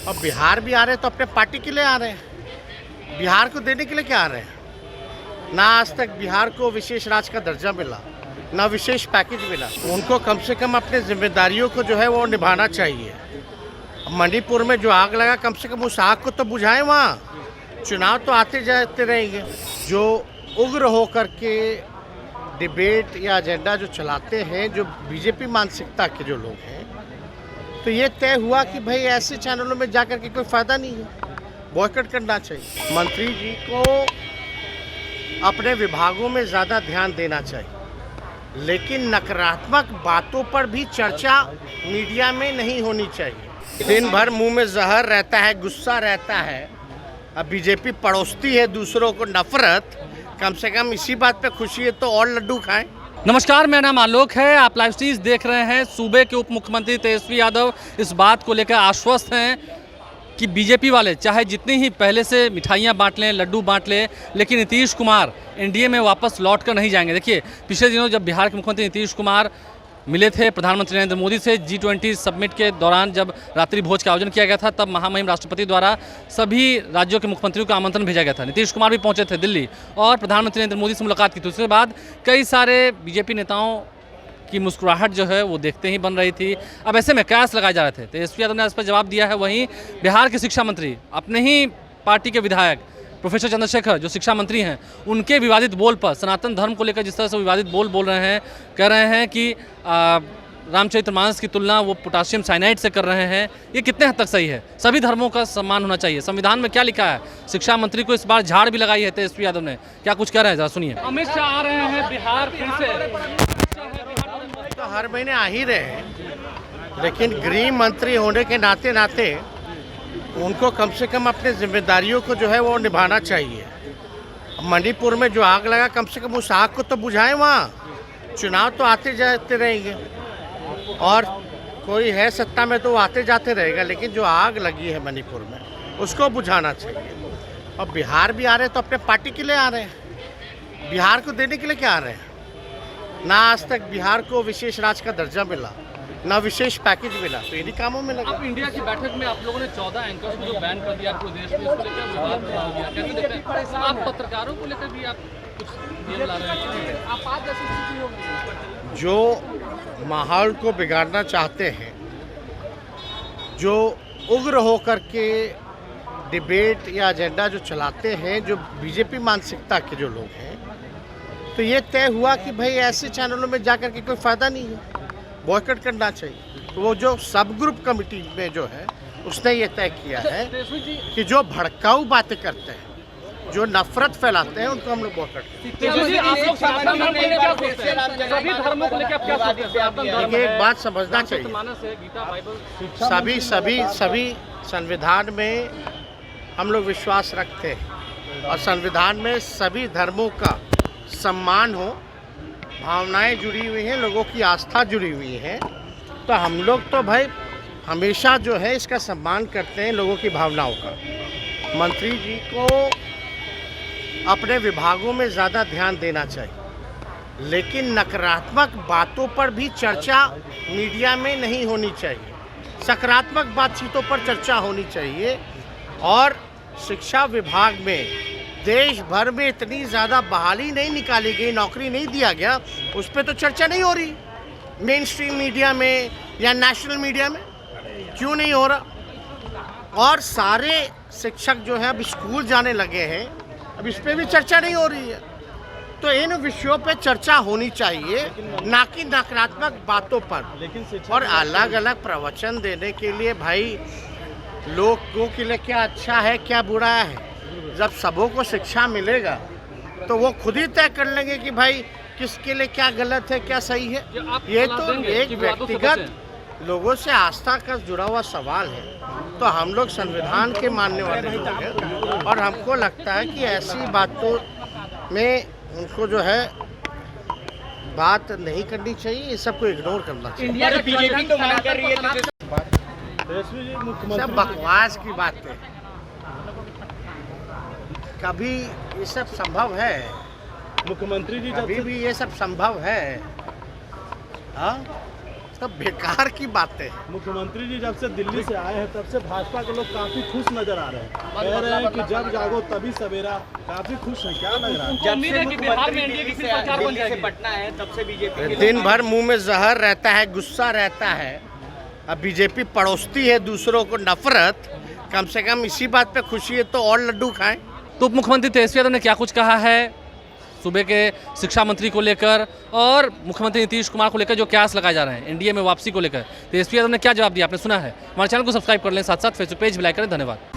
और बिहार भी आ रहे हैं तो अपने पार्टी के लिए आ रहे हैं, बिहार को देने के लिए क्या आ रहे हैं। ना आज तक बिहार को विशेष राज्य का दर्जा मिला, ना विशेष पैकेज मिला। उनको कम से कम अपने जिम्मेदारियों को जो है वो निभाना चाहिए। मणिपुर में जो आग लगा, कम से कम उस आग को तो बुझाएं। वहाँ चुनाव तो आते जाते रहेंगे। जो उग्र होकर के डिबेट या एजेंडा जो चलाते हैं, जो बीजेपी मानसिकता के जो लोग हैं, तो ये तय हुआ कि भाई ऐसे चैनलों में जाकर के कोई फ़ायदा नहीं है, बॉयकॉट करना चाहिए। मंत्री जी को अपने विभागों में ज़्यादा ध्यान देना चाहिए, लेकिन नकारात्मक बातों पर भी चर्चा मीडिया में नहीं होनी चाहिए। दिन भर मुंह में जहर रहता है, गुस्सा रहता है। अब बीजेपी पड़ोसती है दूसरों को नफरत, कम से कम इसी बात पे खुशी है तो और लड्डू खाएं। नमस्कार, मेरा नाम आलोक है। आप लाइव स्ट्रीम देख रहे हैं। सूबे के उप मुख्यमंत्री तेजस्वी यादव इस बात को लेकर आश्वस्त हैं कि बीजेपी वाले चाहे जितनी ही पहले से मिठाइयाँ बांट लें, लड्डू बांट लें, लेकिन नीतीश कुमार एनडीए में वापस लौट कर नहीं जाएंगे। देखिए, पिछले दिनों जब बिहार के मुख्यमंत्री नीतीश कुमार मिले थे प्रधानमंत्री नरेंद्र मोदी से G20 समिट के दौरान, जब रात्रि भोज का आयोजन किया गया था, तब महामहिम राष्ट्रपति द्वारा सभी राज्यों के मुख्यमंत्रियों को आमंत्रण भेजा गया था। नीतीश कुमार भी पहुंचे थे दिल्ली और प्रधानमंत्री नरेंद्र मोदी से मुलाकात की थी। उसके बाद कई सारे बीजेपी नेताओं की मुस्कुराहट जो है वो देखते ही बन रही थी। अब ऐसे में कयास लगाए जा रहे थे। तेजस्वी यादव ने इस पर जवाब दिया है। वहीं बिहार के शिक्षा मंत्री, अपने ही पार्टी के विधायक प्रोफेसर चंद्रशेखर जो शिक्षा मंत्री हैं, उनके विवादित बोल पर, सनातन धर्म को लेकर जिस तरह से विवादित बोल रहे हैं, कह रहे हैं कि रामचरितमानस की तुलना वो पोटाशियम साइनाइड से कर रहे हैं, ये कितने हद तक सही है? सभी धर्मों का सम्मान होना चाहिए। संविधान में क्या लिखा है? शिक्षा मंत्री को इस बार झाड़ भी लगाई है तेजस्वी यादव ने। क्या कुछ कह रहे हैं, जरा सुनिए। अमित शाह आ रहे हैं बिहार फिर से। तो हर महीने आ ही रहे हैं, लेकिन गृह मंत्री होने के नाते उनको कम से कम अपने जिम्मेदारियों को जो है वो निभाना चाहिए। मणिपुर में जो आग लगा, कम से कम उस आग को तो बुझाएं। वहाँ चुनाव तो आते जाते रहेंगे और कोई है सत्ता में तो वो आते जाते रहेगा, लेकिन जो आग लगी है मणिपुर में, उसको बुझाना चाहिए। और बिहार भी आ रहे हैं तो अपने पार्टी के लिए आ रहे हैं, बिहार को देने के लिए क्या आ रहे हैं। ना आज तक बिहार को विशेष राज्य का दर्जा मिला, ना विशेष पैकेज मिला, तो इन्हीं कामों में लगा। अब इंडिया की बैठक में आप लोगों ने 14 एंकर्स को जो बैन कर दिया पूरे देश में, इसको लेकर विवाद बना दिया। कैसे देखते हैं? आप पत्रकारों को लेकर भी आप कुछ नियम ला रहे हैं? आप आज जैसी स्थिति होगी। जो माहौल को बिगाड़ना चाहते हैं, जो उग्र होकर के डिबेट या एजेंडा जो चलाते हैं, जो बीजेपी मानसिकता के जो लोग हैं, तो ये तय हुआ कि भाई ऐसे चैनलों में जाकर के कोई फ़ायदा नहीं है, बॉयकॉट करना चाहिए। तो वो जो सब ग्रुप कमेटी में जो है, उसने ये तय किया है कि जो भड़काऊ बातें करते हैं, जो नफरत फैलाते हैं, उनको हम लोग बॉयकॉट करते हैं। एक बात समझना चाहिए, सभी संविधान में हम लोग विश्वास रखते हैं और संविधान में सभी धर्मों का सम्मान हो, भावनाएं जुड़ी हुई हैं, लोगों की आस्था जुड़ी हुई है। तो हम लोग तो भाई हमेशा जो है इसका सम्मान करते हैं, लोगों की भावनाओं का। मंत्री जी को अपने विभागों में ज़्यादा ध्यान देना चाहिए, लेकिन नकारात्मक बातों पर भी चर्चा मीडिया में नहीं होनी चाहिए। सकारात्मक बातचीतों पर चर्चा होनी चाहिए। और शिक्षा विभाग में देश भर में इतनी ज़्यादा बहाली नहीं निकाली गई, नौकरी नहीं दिया गया, उस पर तो चर्चा नहीं हो रही मेन स्ट्रीम मीडिया में या नेशनल मीडिया में। क्यों नहीं हो रहा? और सारे शिक्षक जो है अब स्कूल जाने लगे हैं, अब इस पर भी चर्चा नहीं हो रही है। तो इन विषयों पे चर्चा होनी चाहिए, ना कि नकारात्मक बातों पर। और अलग अलग प्रवचन देने के लिए भाई लोगों के लिए क्या अच्छा है, क्या बुरा है, जब सबों को शिक्षा मिलेगा तो वो खुद ही तय कर लेंगे कि भाई किसके लिए क्या गलत है, क्या सही है। ये तो एक व्यक्तिगत लोगों से आस्था का जुड़ा हुआ सवाल है। तो हम लोग संविधान के मानने वाले लोग हैं और हमको लगता है कि ऐसी बातों में उनको जो है बात नहीं करनी चाहिए, ये सबको इग्नोर करना चाहिए। सब बकवास की बातें। कभी ये सब संभव है? मुख्यमंत्री जी कभी भी ये सब संभव है? हाँ, सब बेकार की बातें हैं। मुख्यमंत्री जी जब से दिल्ली से आए हैं तब से भाजपा के लोग काफी खुश नजर आ रहे हैं, कह रहे हैं कि जब जागो तभी सवेरा, काफी खुश हैं। क्या लग रहा है? उनको उम्मीद है कि बिहार में एनडीए की फिर सरकार बन जाएगी। पटना है तब से बीजेपी दिन भर मुंह में जहर रहता है, गुस्सा रहता है। अब बीजेपी पड़ोसती है दूसरों को नफरत, कम से कम इसी बात पे खुशी है तो और लड्डू खाएं। तो उप मुख्यमंत्री तेजस्वी यादव ने क्या कुछ कहा है सूबे के शिक्षा मंत्री को लेकर और मुख्यमंत्री नीतीश कुमार को लेकर जो कयास लगाए जा रहे हैं एनडीए में वापसी को लेकर, तेजस्वी यादव ने क्या जवाब दिया आपने सुना है। हमारे चैनल को सब्सक्राइब कर लें, साथ साथ फेसबुक पेज भी लाइक करें। धन्यवाद।